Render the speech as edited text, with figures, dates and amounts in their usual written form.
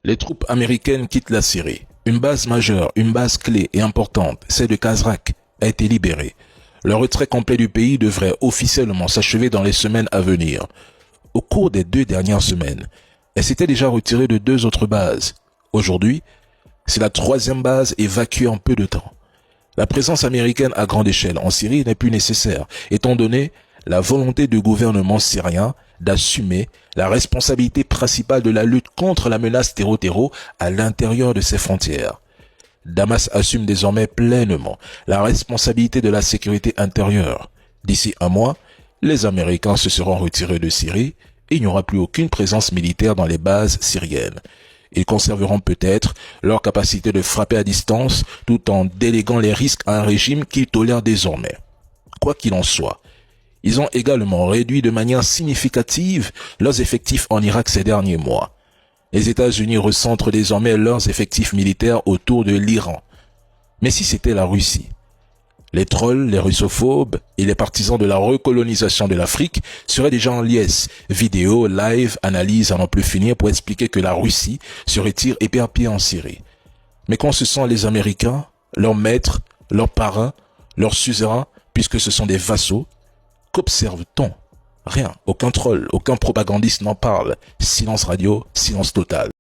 Les troupes américaines quittent la Syrie. Une base majeure, une base clé et importante, celle de Kazrak, a été libérée. Le retrait complet du pays devrait officiellement s'achever dans les semaines à venir. Au cours des 2 dernières semaines, elle s'était déjà retirée de 2 autres bases. Aujourd'hui, c'est la 3e base évacuée en peu de temps. La présence américaine à grande échelle en Syrie n'est plus nécessaire, étant donné la volonté du gouvernement syrien d'assumer la responsabilité principale de la lutte contre la menace terreau à l'intérieur de ses frontières. Damas assume désormais pleinement la responsabilité de la sécurité intérieure. D'ici un mois, les Américains se seront retirés de Syrie et il n'y aura plus aucune présence militaire dans les bases syriennes. Ils conserveront peut-être leur capacité de frapper à distance tout en déléguant les risques à un régime qu'ils tolèrent désormais. Quoi qu'il en soit, ils ont également réduit de manière significative leurs effectifs en Irak ces derniers mois. Les États-Unis recentrent désormais leurs effectifs militaires autour de l'Iran. Mais si c'était la Russie, les trolls, les russophobes et les partisans de la recolonisation de l'Afrique seraient déjà en liesse. Vidéos, live, analyses à n'en plus finir pour expliquer que la Russie se retire éperpiée en Syrie. Mais quand ce sont les Américains, leurs maîtres, leurs parrains, leurs suzerains, puisque ce sont des vassaux, qu'observe-t-on? Rien, aucun troll, aucun propagandiste n'en parle. Silence radio, silence total.